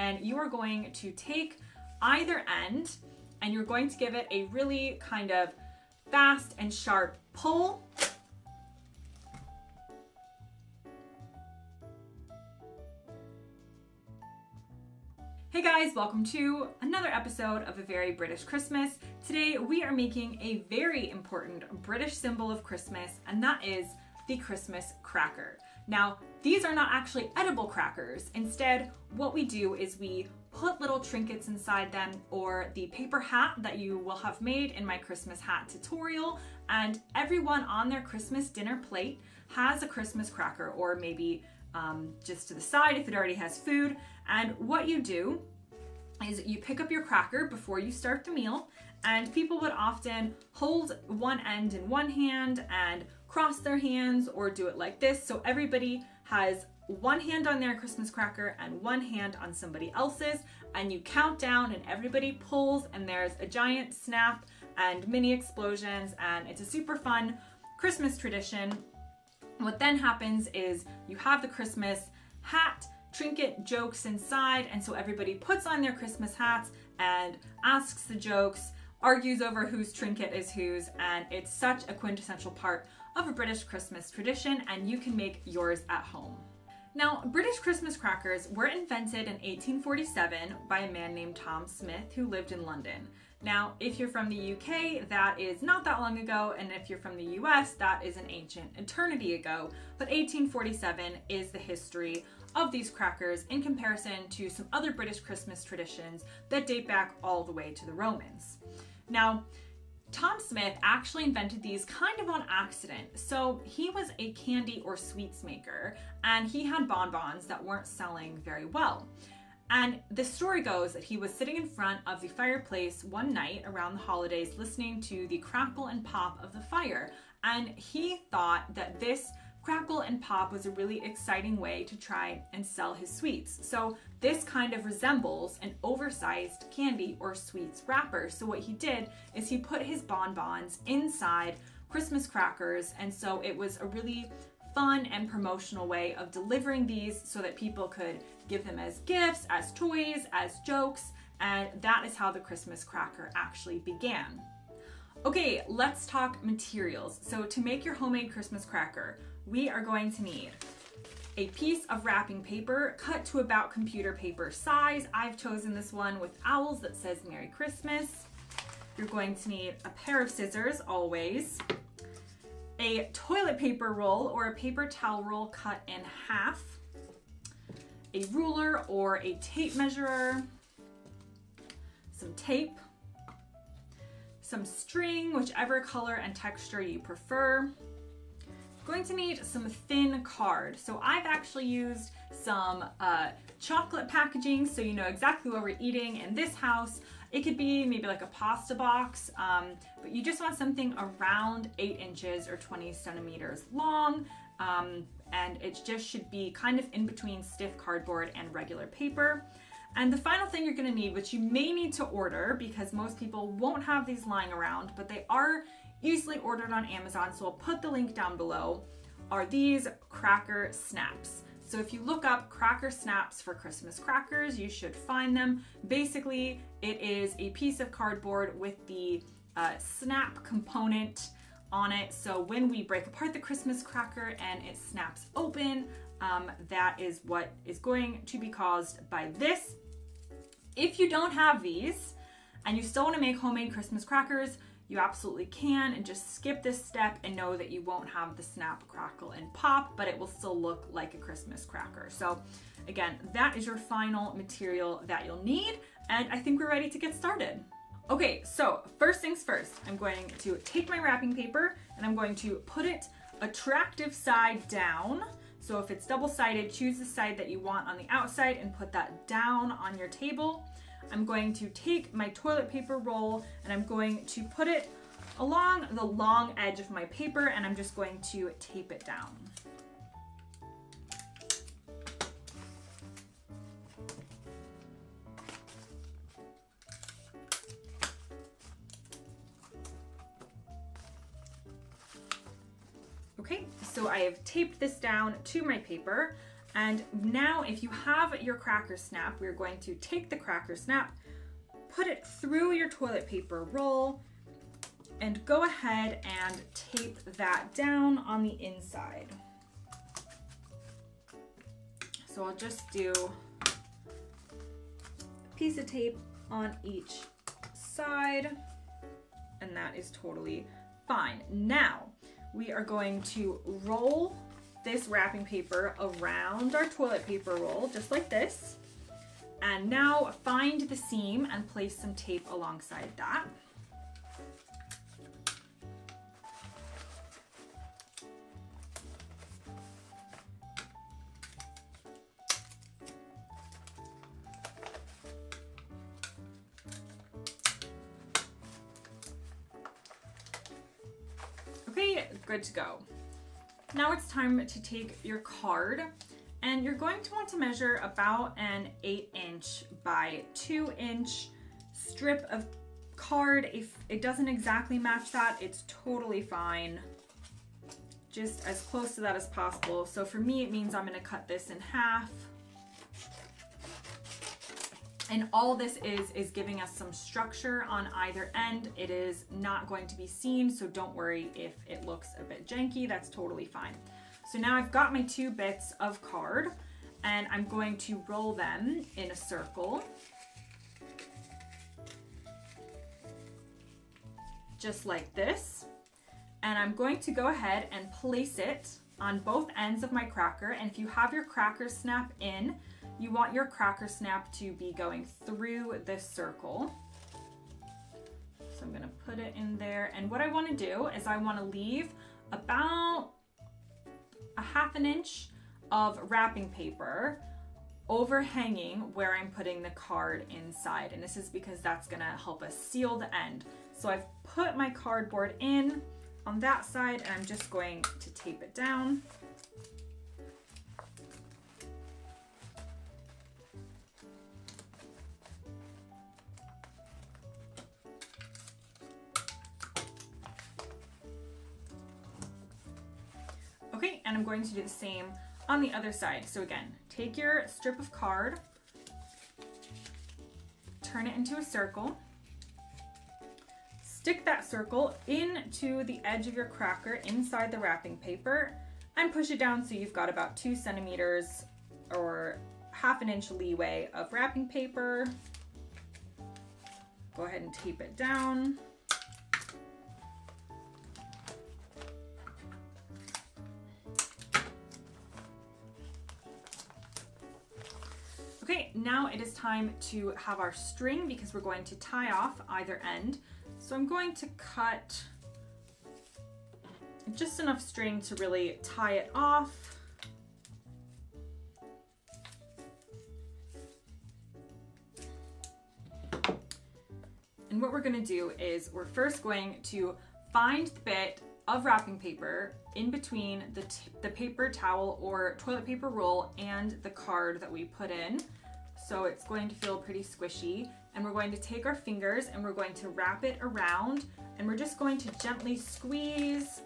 then you are going to take either end and you're going to give it a really kind of fast and sharp pull. Hey guys, welcome to another episode of A Very British Christmas. Today we are making a very important British symbol of Christmas, and that is the Christmas cracker. Now, these are not actually edible crackers. Instead, what we do is we put little trinkets inside them, or the paper hat that you will have made in my Christmas hat tutorial, and everyone on their Christmas dinner plate has a Christmas cracker, or maybe just to the side if it already has food. And what you do is you pick up your cracker before you start the meal, and people would often hold one end in one hand and cross their hands or do it like this. So everybody has one hand on their Christmas cracker and one hand on somebody else's, and you count down and everybody pulls, and there's a giant snap and mini explosions, and it's a super fun Christmas tradition. What then happens is you have the Christmas hat trinket jokes inside, and so everybody puts on their Christmas hats and asks the jokes, argues over whose trinket is whose, and it's such a quintessential part of a British Christmas tradition, and you can make yours at home. Now, British Christmas crackers were invented in 1847 by a man named Tom Smith who lived in London. Now, if you're from the UK, that is not that long ago, and if you're from the US, that is an ancient eternity ago. But 1847 is the history of these crackers in comparison to some other British Christmas traditions that date back all the way to the Romans. Now, Tom Smith actually invented these kind of on accident. So he was a candy or sweets maker, and he had bonbons that weren't selling very well. And the story goes that he was sitting in front of the fireplace one night around the holidays listening to the crackle and pop of the fire. And he thought that this crackle and pop was a really exciting way to try and sell his sweets. So this kind of resembles an oversized candy or sweets wrapper. So what he did is he put his bonbons inside Christmas crackers, and so it was a really fun and promotional way of delivering these so that people could give them as gifts, as toys, as jokes, and that is how the Christmas cracker actually began. Okay, let's talk materials. So to make your homemade Christmas cracker, we are going to need a piece of wrapping paper cut to about computer paper size. I've chosen this one with owls that says Merry Christmas. You're going to need a pair of scissors, always, a toilet paper roll or a paper towel roll cut in half, a ruler or a tape measurer, some tape, some string, whichever color and texture you prefer. Going to need some thin card. So I've actually used some chocolate packaging so you know exactly what we're eating in this house. It could be maybe like a pasta box, but you just want something around 8 inches or 20 centimeters long, and it just should be kind of in between stiff cardboard and regular paper. And the final thing you're gonna need, which you may need to order because most people won't have these lying around, but they are easily ordered on Amazon, so I'll put the link down below, are these cracker snaps. So if you look up cracker snaps for Christmas crackers, you should find them. Basically, it is a piece of cardboard with the snap component on it. So when we break apart the Christmas cracker and it snaps open, that is what is going to be caused by this. If you don't have these and you still want to make homemade Christmas crackers, you absolutely can, and just skip this step and know that you won't have the snap, crackle, and pop, but it will still look like a Christmas cracker. So again, that is your final material that you'll need, and I think we're ready to get started. Okay, so first things first, I'm going to take my wrapping paper and I'm going to put it attractive side down. So if it's double-sided, choose the side that you want on the outside and put that down on your table. I'm going to take my toilet paper roll and I'm going to put it along the long edge of my paper, and I'm just going to tape it down. Okay, so I have taped this down to my paper, And now if you have your cracker snap, we're going to take the cracker snap, put it through your toilet paper roll, and go ahead and tape that down on the inside. So I'll just do a piece of tape on each side, and that is totally fine. Now we are going to roll this wrapping paper around our toilet paper roll, just like this. And now find the seam and place some tape alongside that. Okay, good to go. Now it's time to take your card, and you're going to want to measure about an 8" by 2" strip of card. If it doesn't exactly match that, it's totally fine. Just as close to that as possible. So for me, it means I'm going to cut this in half. And all this is giving us some structure on either end. It is not going to be seen, so don't worry if it looks a bit janky, that's totally fine. So now I've got my 2 bits of card, and I'm going to roll them in a circle. Just like this. And I'm going to go ahead and place it on both ends of my cracker. And if you have your cracker snap in, you want your cracker snap to be going through this circle. So I'm gonna put it in there. And what I wanna do is I wanna leave about a ½ inch of wrapping paper overhanging where I'm putting the card inside. And this is because that's gonna help us seal the end. So I've put my cardboard in on that side, and I'm just going to tape it down. Okay, and I'm going to do the same on the other side. So again, take your strip of card, turn it into a circle, stick that circle into the edge of your cracker inside the wrapping paper, and push it down so you've got about 2 centimeters or ½ inch leeway of wrapping paper. Go ahead and tape it down. Okay, now it is time to have our string because we're going to tie off either end. So I'm going to cut just enough string to really tie it off. And what we're going to do is we're first going to find the bit of wrapping paper in between the paper towel or toilet paper roll and the card that we put in. So it's going to feel pretty squishy, and we're going to take our fingers and we're going to wrap it around, and we're just going to gently squeeze,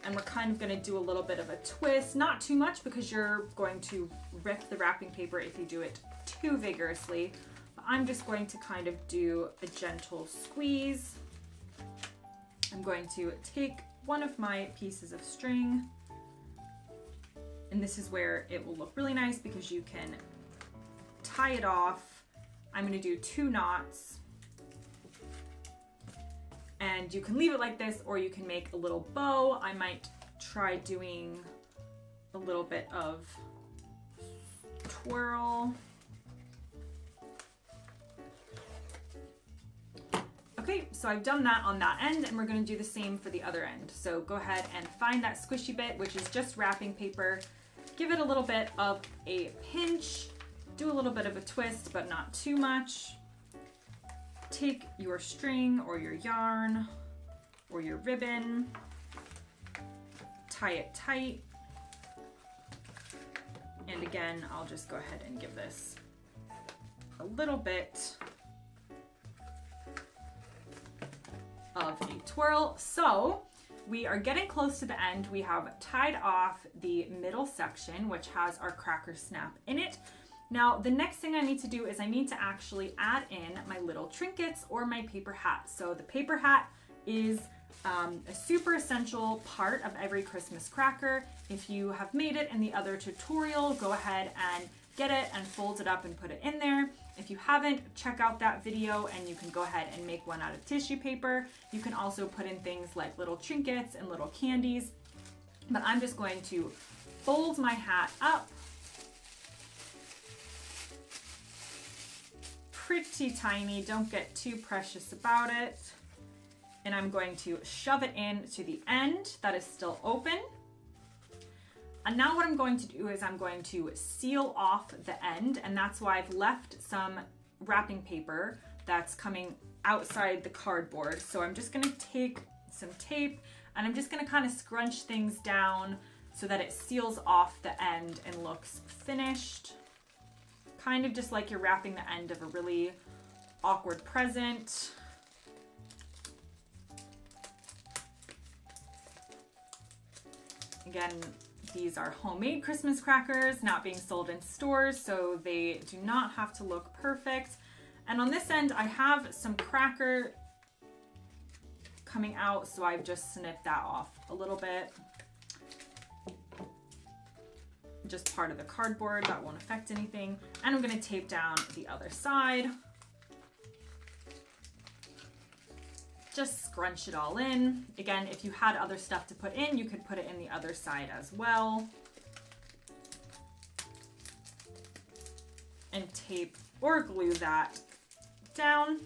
and we're kind of going to do a little bit of a twist, not too much because you're going to rip the wrapping paper if you do it too vigorously. But I'm just going to kind of do a gentle squeeze. I'm going to take one of my pieces of string, and this is where it will look really nice because you can tie it off. I'm going to do 2 knots, and you can leave it like this or you can make a little bow. I might try doing a little bit of twirl. Okay, so I've done that on that end, and we're going to do the same for the other end. So go ahead and find that squishy bit, which is just wrapping paper. Give it a little bit of a pinch. Do a little bit of a twist, but not too much. Take your string or your yarn or your ribbon, tie it tight. And again, I'll just go ahead and give this a little bit of a twirl. So we are getting close to the end. We have tied off the middle section, which has our cracker snap in it. Now, the next thing I need to do is I need to actually add in my little trinkets or my paper hat. So the paper hat is a super essential part of every Christmas cracker. If you have made it in the other tutorial, go ahead and get it and fold it up and put it in there. If you haven't, check out that video and you can go ahead and make one out of tissue paper. You can also put in things like little trinkets and little candies, but I'm just going to fold my hat up pretty tiny, don't get too precious about it. And I'm going to shove it in to the end that is still open. And now what I'm going to do is I'm going to seal off the end, and that's why I've left some wrapping paper that's coming outside the cardboard. So I'm just gonna take some tape and I'm just gonna kind of scrunch things down so that it seals off the end and looks finished. Kind of just like you're wrapping the end of a really awkward present. Again, these are homemade Christmas crackers, not being sold in stores, so they do not have to look perfect. And on this end, I have some cracker coming out, so I've just snipped that off a little bit. Just part of the cardboard, that won't affect anything. And I'm gonna tape down the other side. Just scrunch it all in. Again, if you had other stuff to put in, you could put it in the other side as well. And tape or glue that down.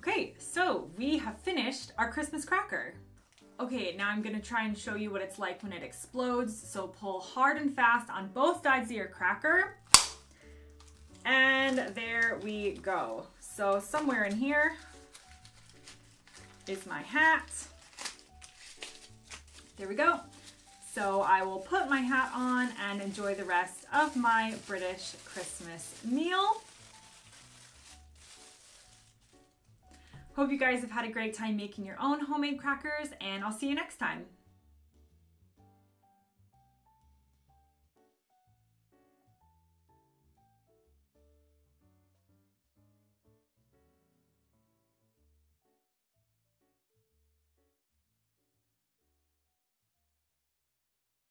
Okay, so we have finished our Christmas cracker. Okay, now I'm gonna try and show you what it's like when it explodes. So pull hard and fast on both sides of your cracker. And there we go. So somewhere in here is my hat. There we go. So I will put my hat on and enjoy the rest of my British Christmas meal. Hope you guys have had a great time making your own homemade crackers, and I'll see you next time.